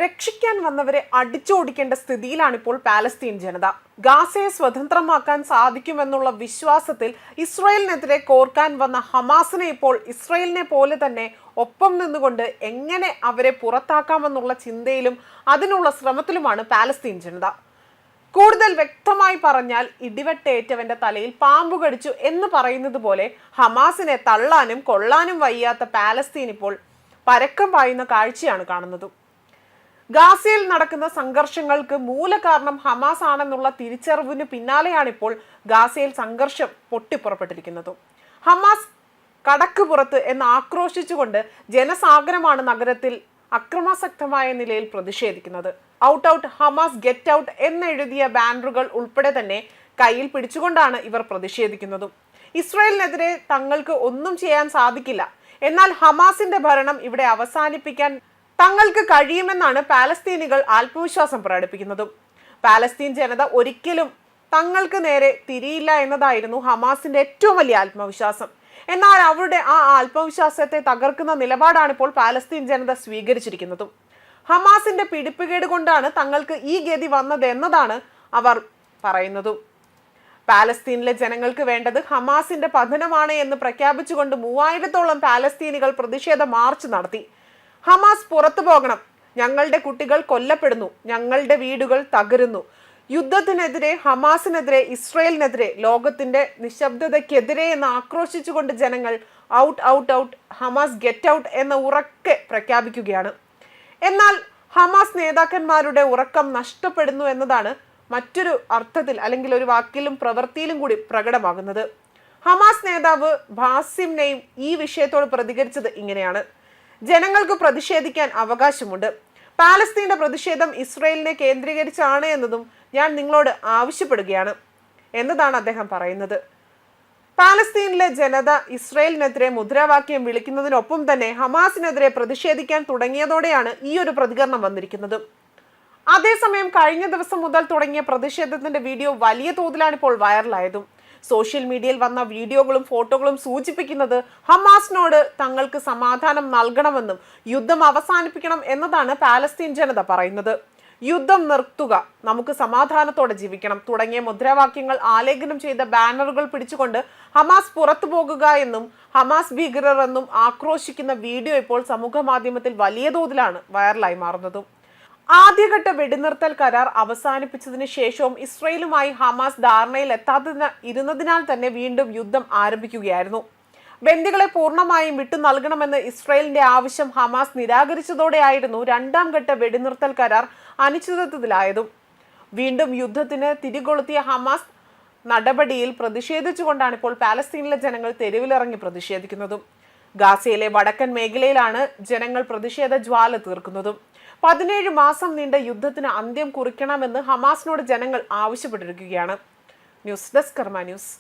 രക്ഷിക്കാൻ വന്നവരെ അടിച്ചോടിക്കേണ്ട സ്ഥിതിയിലാണിപ്പോൾ പാലസ്തീൻ ജനത. ഗാസയെ സ്വതന്ത്രമാക്കാൻ സാധിക്കുമെന്നുള്ള വിശ്വാസത്തിൽ ഇസ്രായേലിനെതിരെ കോർക്കാൻ വന്ന ഹമാസിനെ ഇപ്പോൾ ഇസ്രായേലിനെ പോലെ തന്നെ ഒപ്പം നിന്നുകൊണ്ട് എങ്ങനെ അവരെ പുറത്താക്കാമെന്നുള്ള ചിന്തയിലും അതിനുള്ള ശ്രമത്തിലുമാണ് പാലസ്തീൻ ജനത. കൂടുതൽ വ്യക്തമായി പറഞ്ഞാൽ ഇടിവെട്ടേറ്റവന്റെ തലയിൽ പാമ്പു കടിച്ചു എന്ന് പറയുന്നത് പോലെ ഹമാസിനെ തള്ളാനും കൊള്ളാനും വയ്യാത്ത പാലസ്തീൻ ഇപ്പോൾ പരക്കം പായുന്ന കാഴ്ചയാണ് കാണുന്നത്. ഗാസയിൽ നടക്കുന്ന സംഘർഷങ്ങൾക്ക് മൂലകാരണം ഹമാസ് ആണെന്നുള്ള തിരിച്ചറിവിന് പിന്നാലെയാണിപ്പോൾ ഗാസയിൽ സംഘർഷം പൊട്ടിപ്പുറപ്പെട്ടിരിക്കുന്നത്. ഹമാസ് കടക്ക് പുറത്ത് എന്ന് ആക്രോശിച്ചുകൊണ്ട് ജനസാഗരമാണ് നഗരത്തിൽ അക്രമാസക്തമായ നിലയിൽ പ്രതിഷേധിക്കുന്നത്. Out out Hamas get out എന്നെഴുതിയ ബാനറുകൾ ഉൾപ്പെടെ തന്നെ കയ്യിൽ പിടിച്ചുകൊണ്ടാണ് ഇവർ പ്രതിഷേധിക്കുന്നതും. ഇസ്രായേലിനെതിരെ തങ്ങൾക്ക് ഒന്നും ചെയ്യാൻ സാധിക്കില്ല, എന്നാൽ ഹമാസിന്റെ ഭരണം ഇവിടെ അവസാനിപ്പിക്കാൻ തങ്ങൾക്ക് കഴിയുമെന്നാണ് പാലസ്തീനികൾ ആത്മവിശ്വാസം പ്രകടിപ്പിക്കുന്നതും. പാലസ്തീൻ ജനത ഒരിക്കലും തങ്ങൾക്ക് നേരെ തിരിയില്ല എന്നതായിരുന്നു ഹമാസിന്റെ ഏറ്റവും വലിയ ആത്മവിശ്വാസം. എന്നാൽ അവരുടെ ആ ആത്മവിശ്വാസത്തെ തകർക്കുന്ന നിലപാടാണ് ഇപ്പോൾ പാലസ്തീൻ ജനത സ്വീകരിച്ചിരിക്കുന്നതും. ഹമാസിന്റെ പിടിപ്പുകേട് കൊണ്ടാണ് തങ്ങൾക്ക് ഈ ഗതി വന്നത് എന്നതാണ് അവർ പറയുന്നതും. പാലസ്തീനിലെ ജനങ്ങൾക്ക് വേണ്ടത് ഹമാസിന്റെ പതനമാണ് എന്ന് പ്രഖ്യാപിച്ചുകൊണ്ട് 3000-ഓളം പാലസ്തീനികൾ പ്രതിഷേധ മാർച്ച് നടത്തി. ഹമാസ് പുറത്തു പോകണം, ഞങ്ങളുടെ കുട്ടികൾ കൊല്ലപ്പെടുന്നു, ഞങ്ങളുടെ വീടുകൾ തകരുന്നു, യുദ്ധത്തിനെതിരെ, ഹമാസിനെതിരെ, ഇസ്രായേലിനെതിരെ, ലോകത്തിന്റെ നിശബ്ദതയ്ക്കെതിരെ എന്ന് ആക്രോശിച്ചുകൊണ്ട് ജനങ്ങൾ out out out Hamas get out എന്ന് ഉറക്കെ പ്രഖ്യാപിക്കുകയാണ്. എന്നാൽ ഹമാസ് നേതാക്കന്മാരുടെ ഉറക്കം നഷ്ടപ്പെടുന്നു എന്നതാണ് മറ്റൊരു അർത്ഥത്തിൽ അല്ലെങ്കിൽ ഒരു വാക്കിലും പ്രവൃത്തിയിലും കൂടി പ്രകടമാകുന്നത്. ഹമാസ് നേതാവ് ബാസിം നെയ്ം ഈ വിഷയത്തോട് പ്രതികരിച്ചത് ഇങ്ങനെയാണ്: ജനങ്ങൾക്ക് പ്രതിഷേധിക്കാൻ അവകാശമുണ്ട്. പാലസ്തീന്റെ പ്രതിഷേധം ഇസ്രായേലിനെ കേന്ദ്രീകരിച്ചാണ് എന്നതും ഞാൻ നിങ്ങളോട് ആവശ്യപ്പെടുകയാണ് എന്നതാണ് അദ്ദേഹം പറയുന്നത്. പാലസ്തീനിലെ ജനത ഇസ്രായേലിനെതിരെ മുദ്രാവാക്യം വിളിക്കുന്നതിനൊപ്പം തന്നെ ഹമാസിനെതിരെ പ്രതിഷേധിക്കാൻ തുടങ്ങിയതോടെയാണ് ഈ ഒരു പ്രതികരണം വന്നിരിക്കുന്നത്. അതേസമയം കഴിഞ്ഞ ദിവസം മുതൽ തുടങ്ങിയ പ്രതിഷേധത്തിന്റെ വീഡിയോ വലിയ തോതിലാണ് ഇപ്പോൾ വൈറലായതും. സോഷ്യൽ മീഡിയയിൽ വന്ന വീഡിയോകളും ഫോട്ടോകളും സൂചിപ്പിക്കുന്നത് ഹമാസിനോട് തങ്ങൾക്ക് സമാധാനം നൽകണമെന്നും യുദ്ധം അവസാനിപ്പിക്കണം എന്നതാണ് പാലസ്തീൻ ജനത പറയുന്നത്. യുദ്ധം നിർത്തുക, നമുക്ക് സമാധാനത്തോടെ ജീവിക്കണം തുടങ്ങിയ മുദ്രാവാക്യങ്ങൾ ആലേഖനം ചെയ്ത ബാനറുകൾ പിടിച്ചുകൊണ്ട് ഹമാസ് പുറത്തു പോകുക എന്നും ഹമാസ് ഭീകരർ എന്നും ആക്രോശിക്കുന്ന വീഡിയോ ഇപ്പോൾ സമൂഹ മാധ്യമത്തിൽ വലിയ തോതിലാണ് വൈറലായി മാറുന്നതും. ആദ്യഘട്ട വെടിനിർത്തൽ കരാർ അവസാനിപ്പിച്ചതിന് ശേഷവും ഇസ്രായേലുമായി ഹമാസ് ധാരണയിൽ ഇരുന്നതിനാൽ തന്നെ വീണ്ടും യുദ്ധം ആരംഭിക്കുകയായിരുന്നു. ബന്ദികളെ പൂർണ്ണമായും വിട്ടു നൽകണമെന്ന് ഇസ്രായേലിന്റെ ആവശ്യം ഹമാസ് നിരാകരിച്ചതോടെയായിരുന്നു രണ്ടാം ഘട്ട വെടിനിർത്തൽ കരാർ അനിശ്ചിതത്വത്തിലായതും. വീണ്ടും യുദ്ധത്തിന് തിരികൊളുത്തിയ ഹമാസ് നടപടിയിൽ പ്രതിഷേധിച്ചുകൊണ്ടാണ് ഇപ്പോൾ പാലസ്തീനിലെ ജനങ്ങൾ തെരുവിലിറങ്ങി പ്രതിഷേധിക്കുന്നതും. ഗാസയിലെ വടക്കൻ മേഖലയിലാണ് ജനങ്ങൾ പ്രതിഷേധ ജ്വാല തീർക്കുന്നതും. 17 മാസം നീണ്ട യുദ്ധത്തിന് അന്ത്യം കുറിക്കണമെന്ന് ഹമാസിനോട് ജനങ്ങൾ ആവശ്യപ്പെട്ടിരിക്കുകയാണ്. ന്യൂസ് ഡെസ്ക് കർമ്മ ന്യൂസ്.